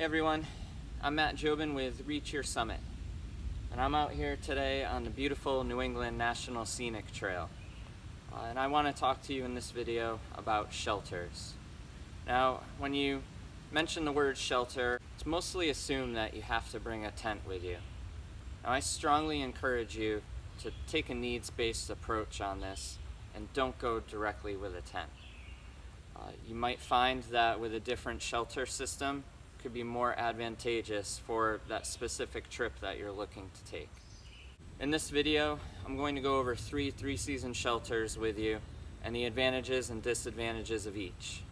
Hey everyone, I'm Matt Jobin with Reach Your Summit, and I'm out here today on the beautiful New England National Scenic Trail. And I want to talk to you in this video about shelters. Now, when you mention the word shelter, it's mostly assumed that you have to bring a tent with you. Now, I strongly encourage you to take a needs-based approach on this and don't go directly with a tent. You might find that with a different shelter system, could be more advantageous for that specific trip that you're looking to take. In this video, I'm going to go over three-season shelters with you and the advantages and disadvantages of each.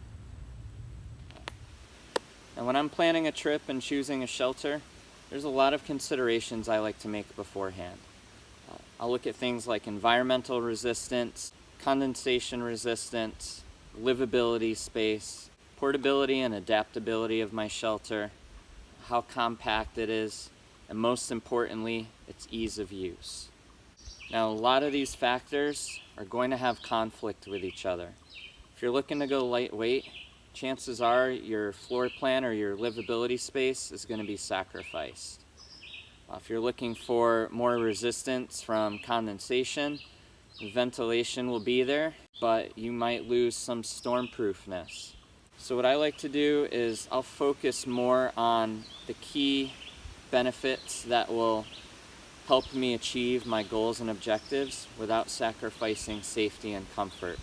And when I'm planning a trip and choosing a shelter, there's a lot of considerations I like to make beforehand. I'll look at things like environmental resistance, condensation resistance, livability space, portability and adaptability of my shelter, how compact it is, and most importantly, its ease of use. Now, a lot of these factors are going to have conflict with each other. If you're looking to go lightweight, chances are your floor plan or your livability space is going to be sacrificed. If you're looking for more resistance from condensation, the ventilation will be there, but you might lose some storm-proofness. So what I like to do is I'll focus more on the key benefits that will help me achieve my goals and objectives without sacrificing safety and comfort.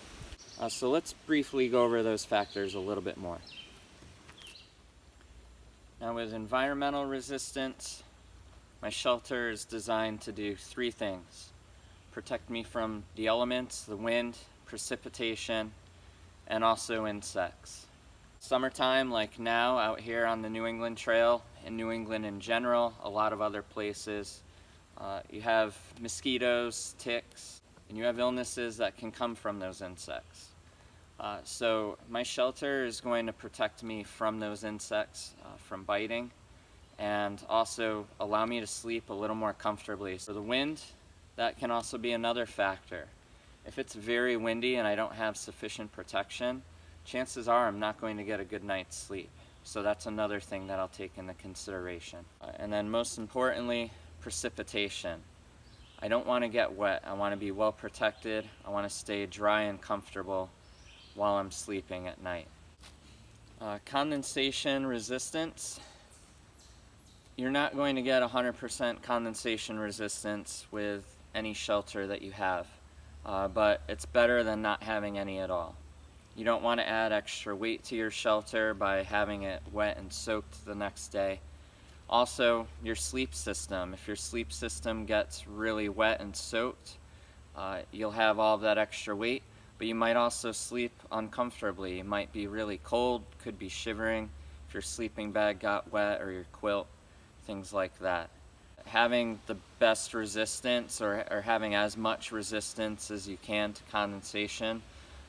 So let's briefly go over those factors a little bit more. Now, with environmental resistance, my shelter is designed to do three things: protect me from the elements, the wind, precipitation, and also insects. Summertime, like now, out here on the New England Trail, in New England in general, a lot of other places, you have mosquitoes, ticks, and you have illnesses that can come from those insects. So my shelter is going to protect me from those insects, from biting, and also allow me to sleep a little more comfortably. So the wind, that can also be another factor. If it's very windy and I don't have sufficient protection, chances are I'm not going to get a good night's sleep. So that's another thing that I'll take into consideration. And then most importantly, precipitation. I don't want to get wet. I want to be well protected. I want to stay dry and comfortable while I'm sleeping at night. Condensation resistance. You're not going to get 100% condensation resistance with any shelter that you have, but it's better than not having any at all. You don't want to add extra weight to your shelter by having it wet and soaked the next day. Also, your sleep system. If your sleep system gets really wet and soaked, you'll have all of that extra weight, but you might also sleep uncomfortably. You might be really cold, could be shivering if your sleeping bag got wet or your quilt, things like that. Having the best resistance or having as much resistance as you can to condensation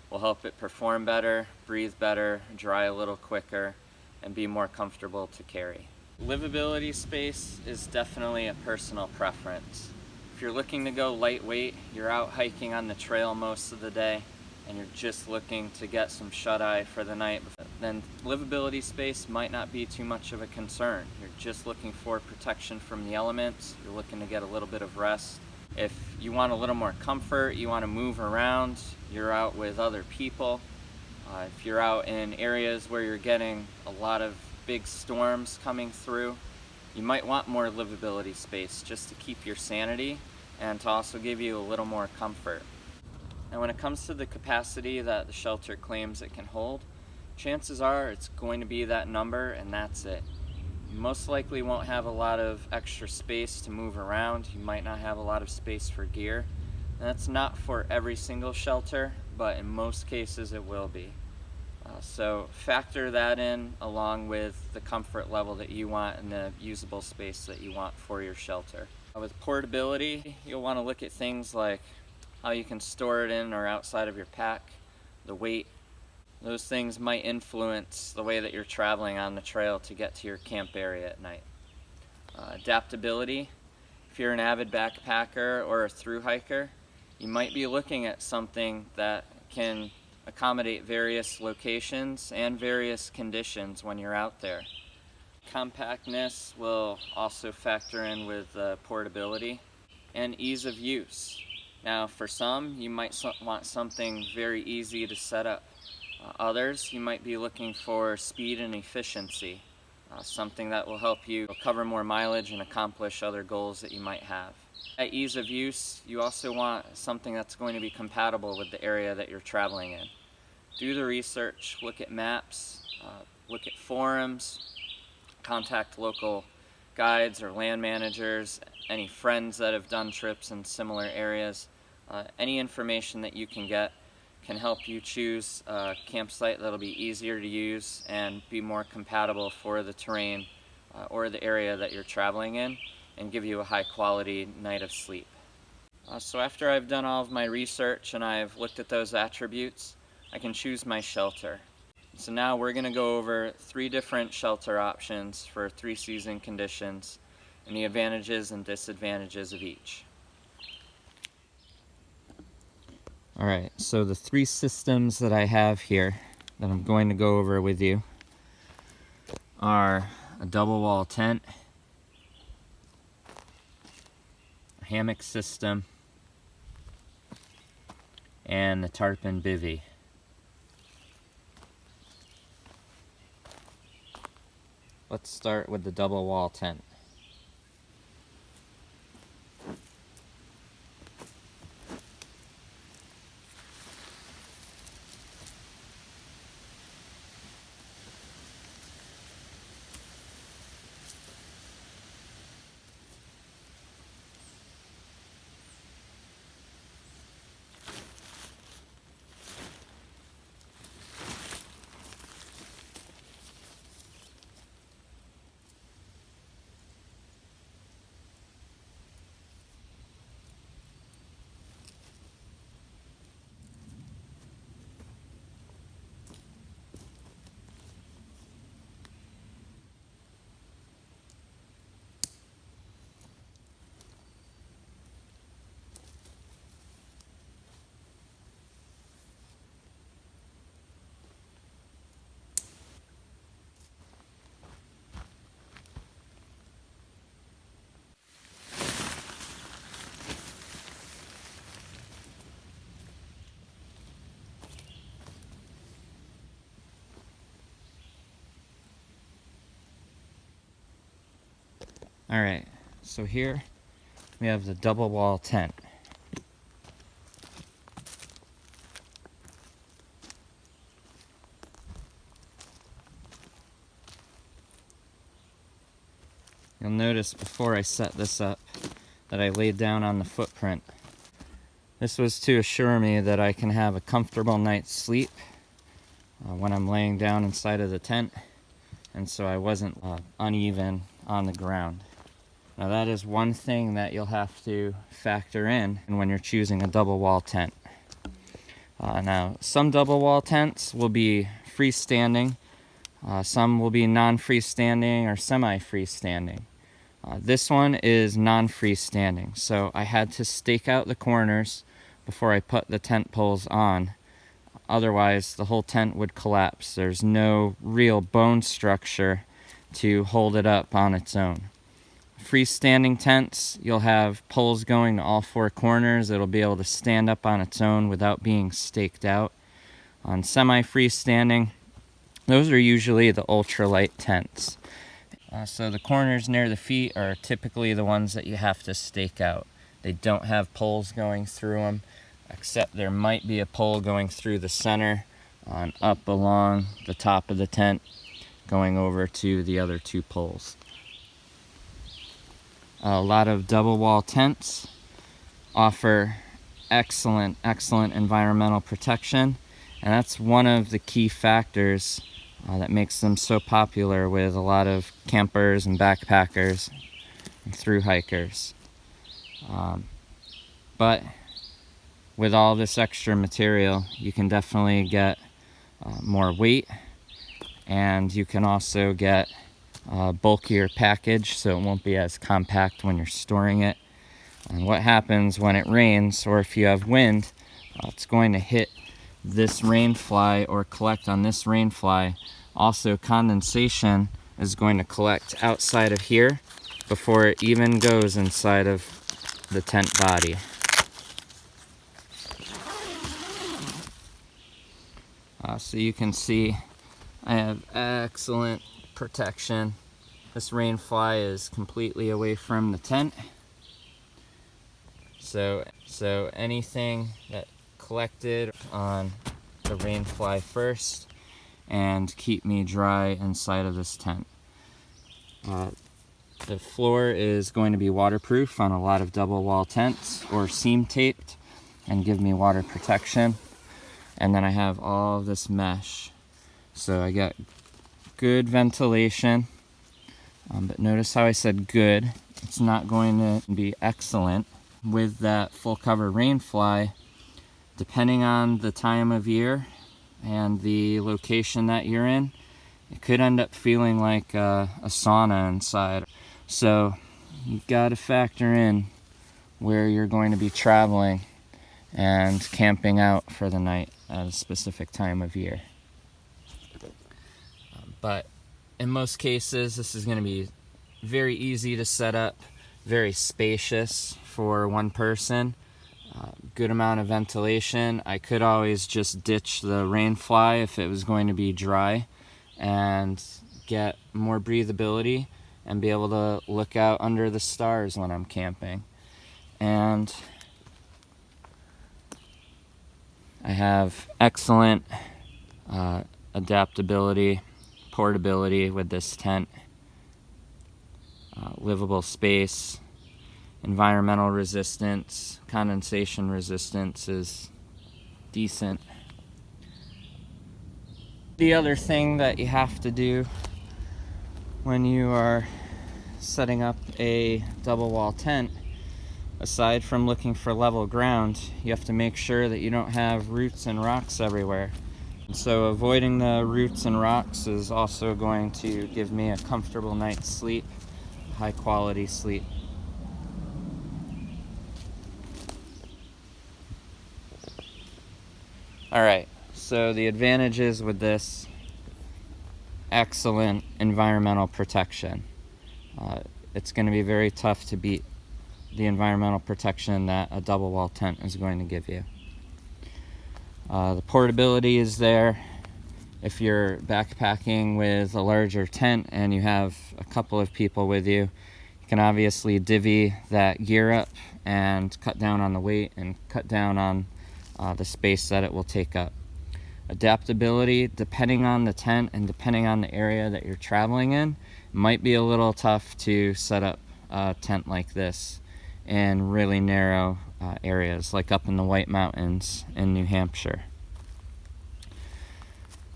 will help it perform better, breathe better, dry a little quicker, and be more comfortable to carry. Livability space is definitely a personal preference. If you're looking to go lightweight, you're out hiking on the trail most of the day, and you're just looking to get some shut-eye for the night, then livability space might not be too much of a concern. You're just looking for protection from the elements, you're looking to get a little bit of rest. If you want a little more comfort, you want to move around, you're out with other people. If you're out in areas where you're getting a lot of big storms coming through, you might want more livability space just to keep your sanity and to also give you a little more comfort. And when it comes to the capacity that the shelter claims it can hold, chances are it's going to be that number and that's it. You most likely won't have a lot of extra space to move around. You might not have a lot of space for gear. And that's not for every single shelter, but in most cases it will be. So factor that in along with the comfort level that you want and the usable space that you want for your shelter. With portability, you'll want to look at things like how you can store it in or outside of your pack, the weight. Those things might influence the way that you're traveling on the trail to get to your camp area at night. Adaptability. If you're an avid backpacker or a thru hiker, you might be looking at something that can accommodate various locations and various conditions when you're out there. Compactness will also factor in with portability and ease of use. Now, for some, you might want something very easy to set up. Others, you might be looking for speed and efficiency, something that will help you cover more mileage and accomplish other goals that you might have. At ease of use, you also want something that's going to be compatible with the area that you're traveling in. Do the research, look at maps, look at forums, contact local guides or land managers, any friends that have done trips in similar areas. Any information that you can get can help you choose a campsite that'll be easier to use and be more compatible for the terrain or the area that you're traveling in, and give you a high quality night of sleep. So after I've done all of my research and I've looked at those attributes, I can choose my shelter. So now we're going to go over 3 different shelter options for 3 season conditions and the advantages and disadvantages of each. Alright, so the 3 systems that I have here that I'm going to go over with you are a double wall tent, a hammock system, and the tarpon bivvy. Let's start with the double wall tent. Alright, so here we have the double wall tent. You'll notice before I set this up that I laid down on the footprint. This was to assure me that I can have a comfortable night's sleep when I'm laying down inside of the tent, and so I wasn't uneven on the ground. Now that is one thing that you'll have to factor in when you're choosing a double wall tent. Now some double wall tents will be freestanding, some will be non-freestanding or semi-freestanding. This one is non-freestanding, so I had to stake out the corners before I put the tent poles on. Otherwise the whole tent would collapse. There's no real bone structure to hold it up on its own. Freestanding tents, you'll have poles going to all 4 corners. It'll be able to stand up on its own without being staked out. On semi-freestanding, those are usually the ultralight tents. So the corners near the feet are typically the ones that you have to stake out. They don't have poles going through them, except there might be a pole going through the center and up along the top of the tent, going over to the other 2 poles. A lot of double wall tents offer excellent environmental protection, and that's one of the key factors that makes them so popular with a lot of campers and backpackers and thru hikers. But with all this extra material, you can definitely get more weight, and you can also get a bulkier package, so it won't be as compact when you're storing it. And what happens when it rains, or if you have wind, it's going to hit this rain fly or collect on this rain fly. Also, condensation is going to collect outside of here before it even goes inside of the tent body. So you can see I have excellent protection. This rain fly is completely away from the tent. So anything that collected on the rain fly first and keep me dry inside of this tent. The floor is going to be waterproof on a lot of double wall tents, or seam taped and give me water protection. And then I have all this mesh, so I got good ventilation. But notice how I said good. It's not going to be excellent. With that full cover rain fly, depending on the time of year and the location that you're in, it could end up feeling like a sauna inside. So you've got to factor in where you're going to be traveling and camping out for the night at a specific time of year. But in most cases, this is going to be very easy to set up, very spacious for one person, good amount of ventilation. I could always just ditch the rain fly if it was going to be dry and get more breathability and be able to look out under the stars when I'm camping. And I have excellent adaptability, portability with this tent, livable space, environmental resistance, condensation resistance is decent. The other thing that you have to do when you are setting up a double wall tent, aside from looking for level ground, you have to make sure that you don't have roots and rocks everywhere. So avoiding the roots and rocks is also going to give me a comfortable night's sleep, high quality sleep. Alright, so the advantages with this: excellent environmental protection. It's going to be very tough to beat the environmental protection that a double wall tent is going to give you. The portability is there. If you're backpacking with a larger tent and you have a couple of people with you, you can obviously divvy that gear up and cut down on the weight and cut down on the space that it will take up. Adaptability, depending on the tent and depending on the area that you're traveling in, might be a little tough to set up a tent like this in really narrow areas, like up in the White Mountains in New Hampshire.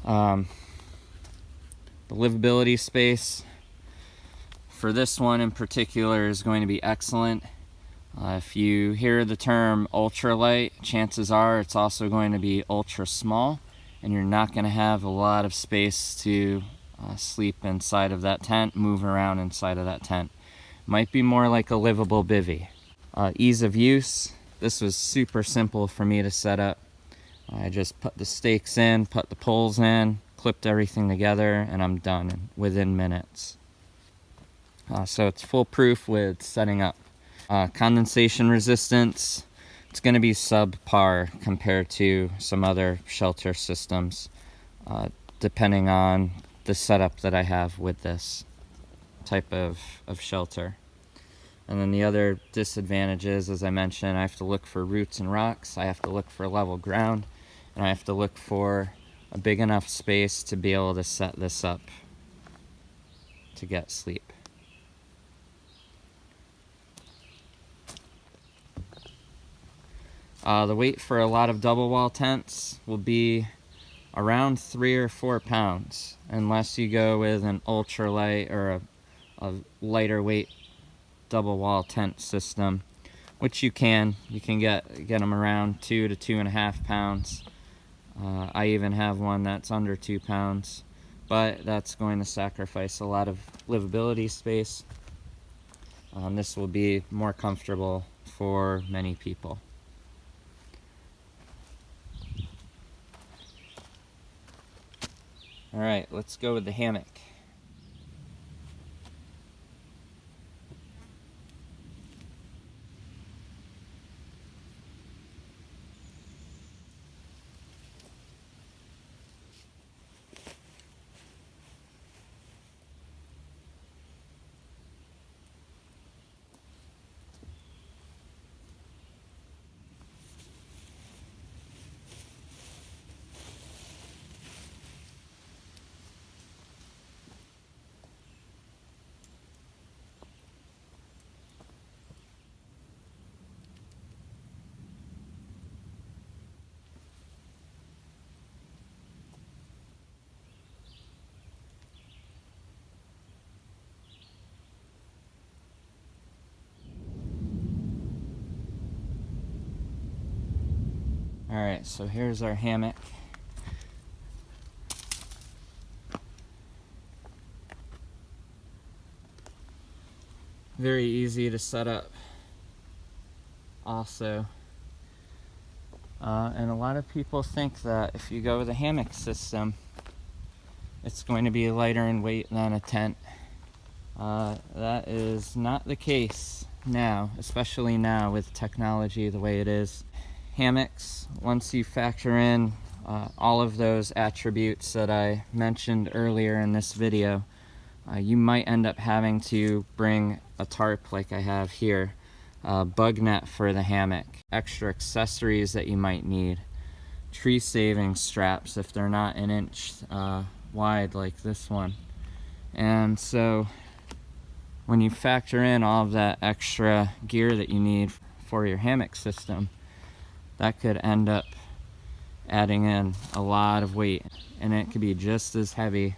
The livability space for this one in particular is going to be excellent. If you hear the term ultralight, chances are it's also going to be ultra small, and you're not going to have a lot of space to sleep inside of that tent, move around inside of that tent. Might be more like a livable bivvy. Ease of use, this was super simple for me to set up. I just put the stakes in, put the poles in, clipped everything together, and I'm done within minutes. So it's foolproof with setting up. Condensation resistance, it's going to be subpar compared to some other shelter systems, depending on the setup that I have with this type of shelter. And then the other disadvantages, as I mentioned, I have to look for roots and rocks, I have to look for level ground, and I have to look for a big enough space to be able to set this up to get sleep. The weight for a lot of double wall tents will be around 3 or 4 pounds, unless you go with an ultralight or a lighter weight double wall tent system, which you can get them around 2 to 2.5 pounds. I even have one that's under 2 pounds, but that's going to sacrifice a lot of livability space. This will be more comfortable for many people. Alright, let's go with the hammock. Alright, so here's our hammock. Very easy to set up also. And a lot of people think that if you go with a hammock system, it's going to be lighter in weight than a tent. That is not the case now, especially now with technology the way it is. Hammocks, once you factor in all of those attributes that I mentioned earlier in this video, you might end up having to bring a tarp like I have here, a bug net for the hammock, extra accessories that you might need, tree saving straps if they're not an inch wide like this one. And so when you factor in all of that extra gear that you need for your hammock system, that could end up adding in a lot of weight, and it could be just as heavy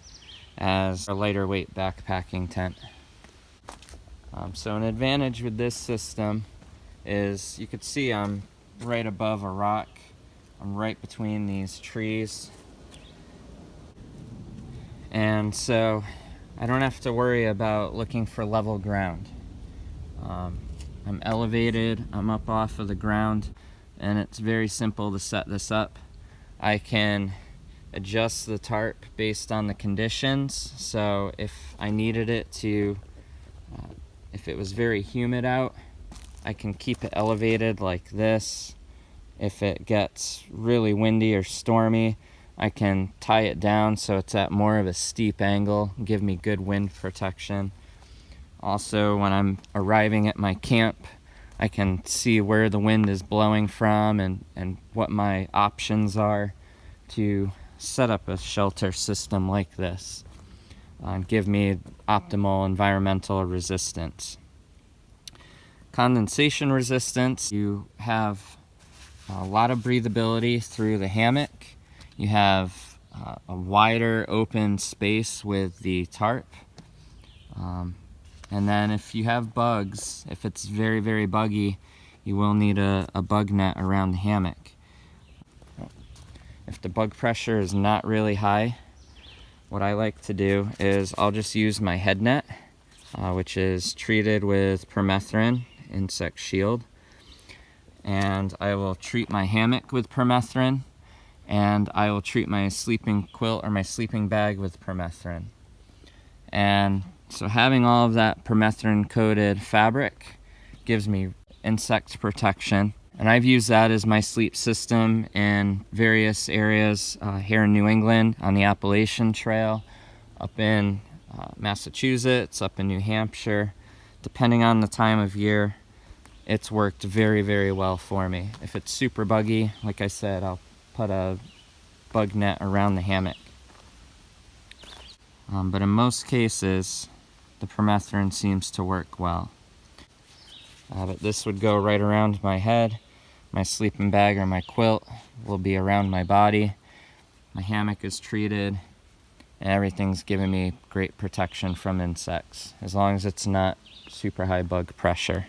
as a lighter weight backpacking tent. So an advantage with this system is you could see I'm right above a rock. I'm right between these trees. And so I don't have to worry about looking for level ground. I'm elevated, I'm up off of the ground, and it's very simple to set this up. I can adjust the tarp based on the conditions. So if I needed it to, if it was very humid out, I can keep it elevated like this. If it gets really windy or stormy, I can tie it down so it's at more of a steep angle, give me good wind protection. Also, when I'm arriving at my camp, I can see where the wind is blowing from and what my options are to set up a shelter system like this and give me optimal environmental resistance. Condensation resistance, you have a lot of breathability through the hammock. You have a wider open space with the tarp. And then if you have bugs, if it's very, very buggy, you will need a bug net around the hammock. If the bug pressure is not really high, what I like to do is I'll just use my head net, which is treated with permethrin insect shield. And I will treat my hammock with permethrin, and I will treat my sleeping quilt or my sleeping bag with permethrin. And so having all of that permethrin coated fabric gives me insect protection. And I've used that as my sleep system in various areas here in New England, on the Appalachian Trail, up in Massachusetts, up in New Hampshire. Depending on the time of year, it's worked very, very well for me. If it's super buggy, like I said, I'll put a bug net around the hammock. But in most cases, the permethrin seems to work well. But this would go right around my head. My sleeping bag or my quilt will be around my body. My hammock is treated, and everything's giving me great protection from insects, as long as it's not super high bug pressure.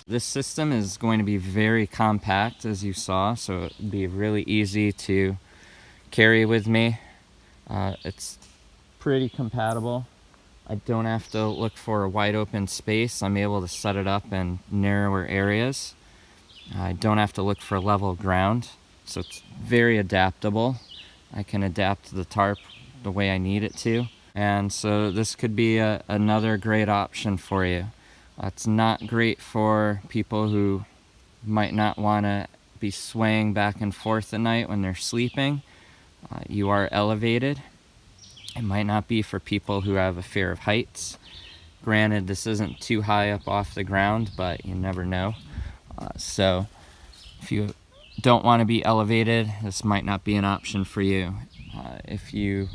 This system is going to be very compact, as you saw, so it would be really easy to carry with me. It's pretty compatible. I don't have to look for a wide open space. I'm able to set it up in narrower areas. I don't have to look for level ground, so it's very adaptable. I can adapt the tarp the way I need it to. And so this could be another great option for you. It's not great for people who might not want to be swaying back and forth at night when they're sleeping. You are elevated. It might not be for people who have a fear of heights. Granted, this isn't too high up off the ground, but you never know. So if you don't want to be elevated, this might not be an option for you. If you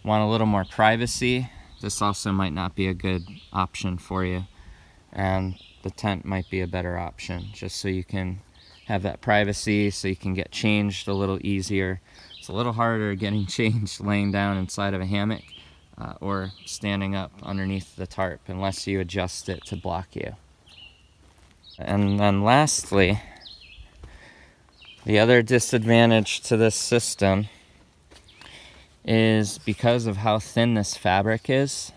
want a little more privacy, this also might not be a good option for you. And the tent might be a better option, just so you can have that privacy, so you can get changed a little easier. It's a little harder getting changed laying down inside of a hammock or standing up underneath the tarp, unless you adjust it to block you. And then lastly, The other disadvantage to this system is because of how thin this fabric is.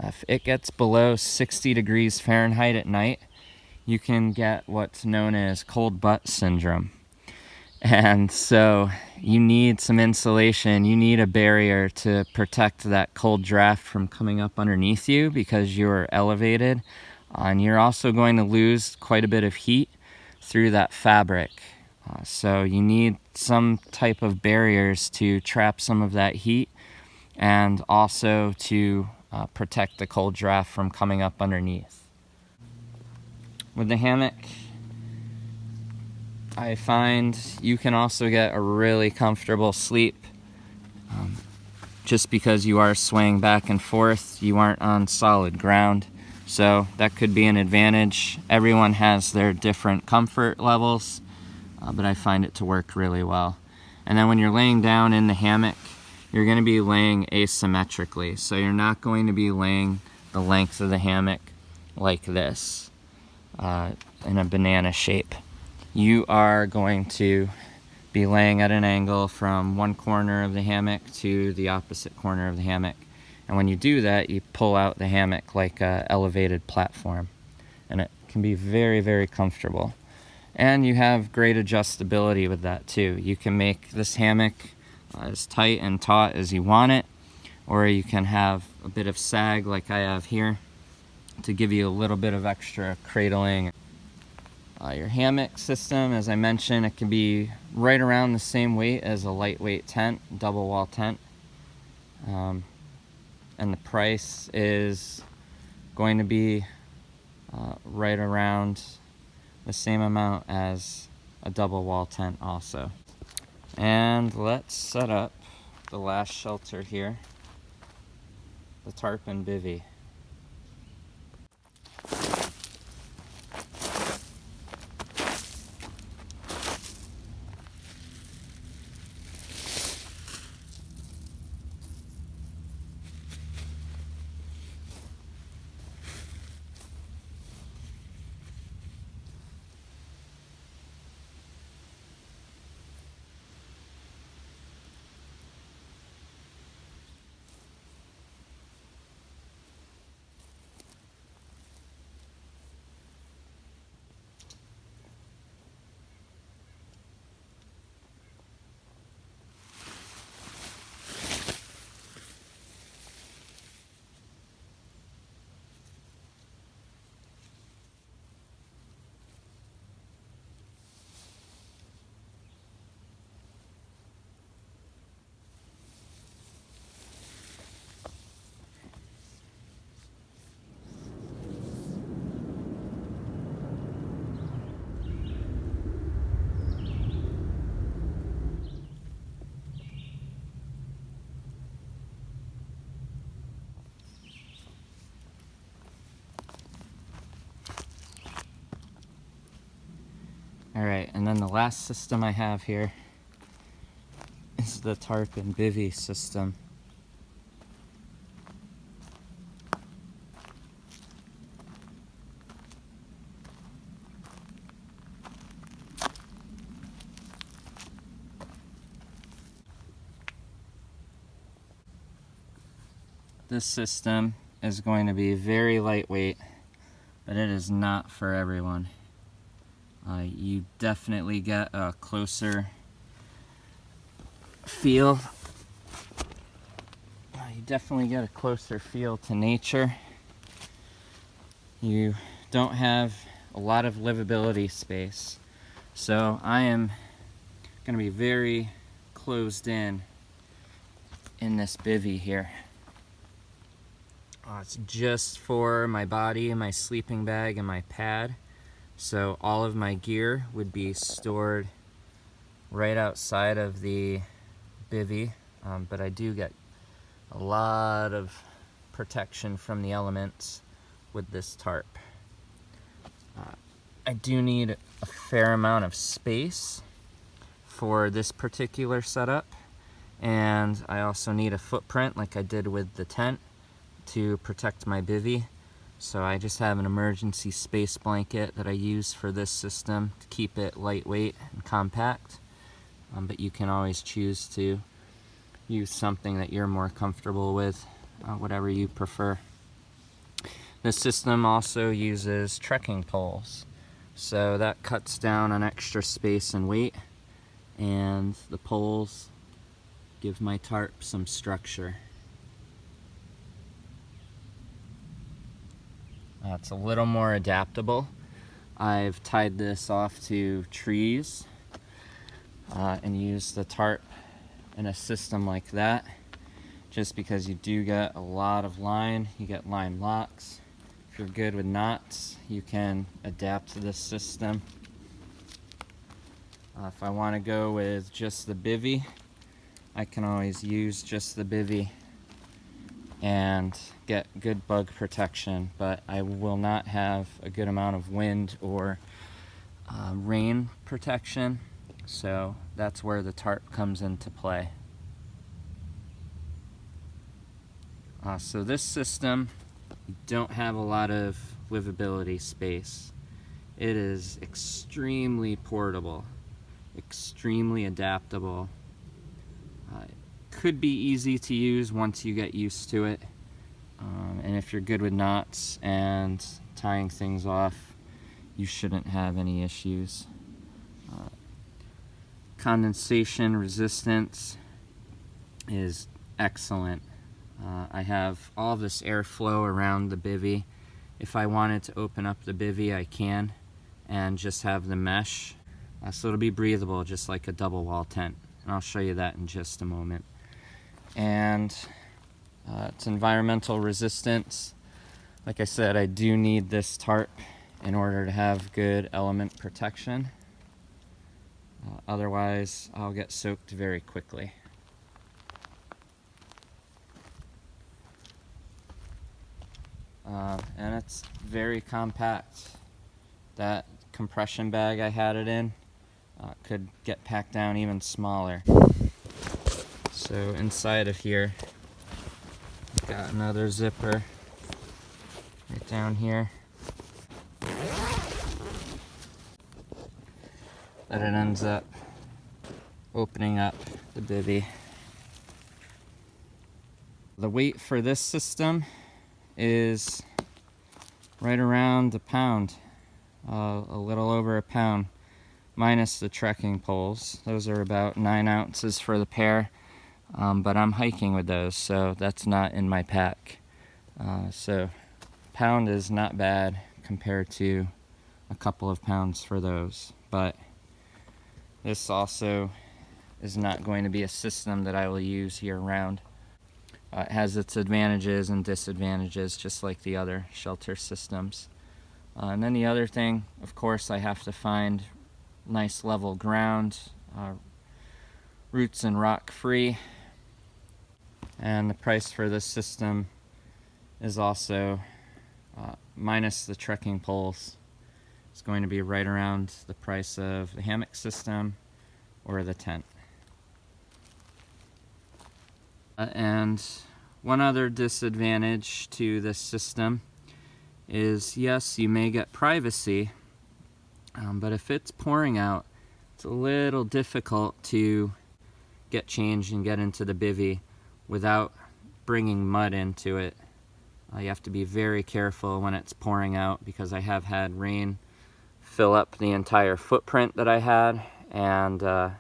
If it gets below 60 degrees Fahrenheit at night, you can get what's known as cold butt syndrome. And so you need some insulation, you need a barrier to protect that cold draft from coming up underneath you because you're elevated. And you're also going to lose quite a bit of heat through that fabric. So you need some type of barriers to trap some of that heat and also to protect the cold draft from coming up underneath. With the hammock, I find you can also get a really comfortable sleep. Just because you are swaying back and forth, you aren't on solid ground. So that could be an advantage. Everyone has their different comfort levels, but I find it to work really well. And then when you're laying down in the hammock, you're going to be laying asymmetrically. So you're not going to be laying the length of the hammock like this, in a banana shape. You are going to be laying at an angle from one corner of the hammock to the opposite corner of the hammock. And when you do that, you pull out the hammock like an elevated platform. And it can be very, very comfortable. And you have great adjustability with that too. You can make this hammock as tight and taut as you want it, or you can have a bit of sag like I have here to give you a little bit of extra cradling. Your hammock system, as I mentioned, it can be right around the same weight as a lightweight tent, double wall tent. And the price is going to be right around the same amount as a double wall tent also. And let's set up the last shelter here, the tarpon bivy. Alright, and then the last system I have here is the tarpon bivy system. This system is going to be very lightweight, but it is not for everyone. You definitely get a closer feel. You definitely get a closer feel to nature. You don't have a lot of livability space. So I am going to be very closed in this bivy here. It's just for my body and my sleeping bag and my pad. So all of my gear would be stored right outside of the bivy, but I do get a lot of protection from the elements with this tarp. I do need a fair amount of space for this particular setup, and I also need a footprint like I did with the tent to protect my bivy. So I just have an emergency space blanket that I use for this system to keep it lightweight and compact. but you can always choose to use something that you're more comfortable with, whatever you prefer. This system also uses trekking poles, so that cuts down on extra space and weight, and the poles give my tarp some structure. It's a little more adaptable. I've tied this off to trees and used the tarp in a system like that, just because you do get a lot of line. You get line locks. If you're good with knots, you can adapt to this system. If I want to go with just the bivvy, I can always use just the bivvy and get good bug protection, but I will not have a good amount of wind or rain protection, so that's where the tarp comes into play. So this system, you don't have a lot of livability space. It is extremely portable, extremely adaptable. Could be easy to use once you get used to it, and if you're good with knots and tying things off, you shouldn't have any issues. Condensation resistance is excellent. I have all this airflow around the bivvy. If I wanted to open up the bivvy, I can, and just have the mesh, so it'll be breathable just like a double wall tent, and I'll show you that in just a moment. And it's environmental resistance. Like I said, I do need this tarp in order to have good element protection. Otherwise, I'll get soaked very quickly. And it's very compact. That compression bag I had it in could get packed down even smaller. So inside of here, got another zipper right down here that it ends up opening up the bivvy. The weight for this system is right around a pound, a little over a pound, minus the trekking poles. Those are about 9 ounces for the pair. But I'm hiking with those, so that's not in my pack. So pound is not bad compared to a couple of pounds for those. But this also is not going to be a system that I will use year round. It has its advantages and disadvantages, just like the other shelter systems. And then the other thing, of course, I have to find nice level ground, roots and rock free. And the price for this system is also, minus the trekking poles, it's going to be right around the price of the hammock system or the tent. And one other disadvantage to this system is, yes, you may get privacy, but if it's pouring out, it's a little difficult to get changed and get into the bivvy without bringing mud into it. You have to be very careful when it's pouring out, because I have had rain fill up the entire footprint that I had, and I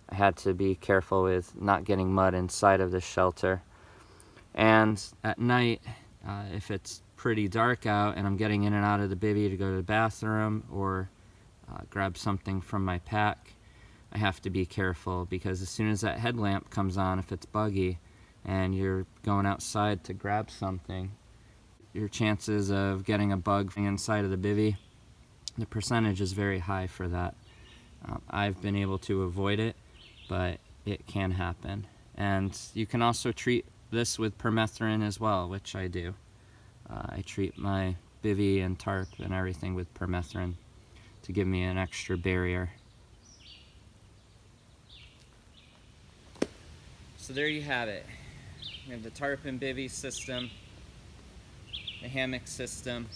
had to be careful with not getting mud inside of the shelter. And at night, if it's pretty dark out and I'm getting in and out of the bivvy to go to the bathroom or grab something from my pack, I have to be careful, because as soon as that headlamp comes on, if it's buggy and you're going outside to grab something, your chances of getting a bug inside of the bivvy, the percentage is very high for that. I've been able to avoid it, but it can happen. And you can also treat this with permethrin as well, which I do. I treat my bivvy and tarp and everything with permethrin to give me an extra barrier. So there you have it. We have the tarp and bivvy system, the hammock system,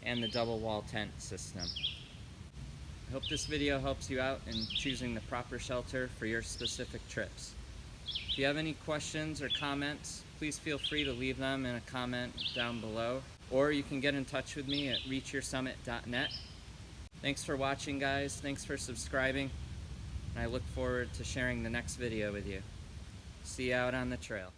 and the double wall tent system. I hope this video helps you out in choosing the proper shelter for your specific trips. If you have any questions or comments, please feel free to leave them in a comment down below, or you can get in touch with me at reachyoursummit.net. Thanks for watching, guys. Thanks for subscribing. And I look forward to sharing the next video with you. See you out on the trail.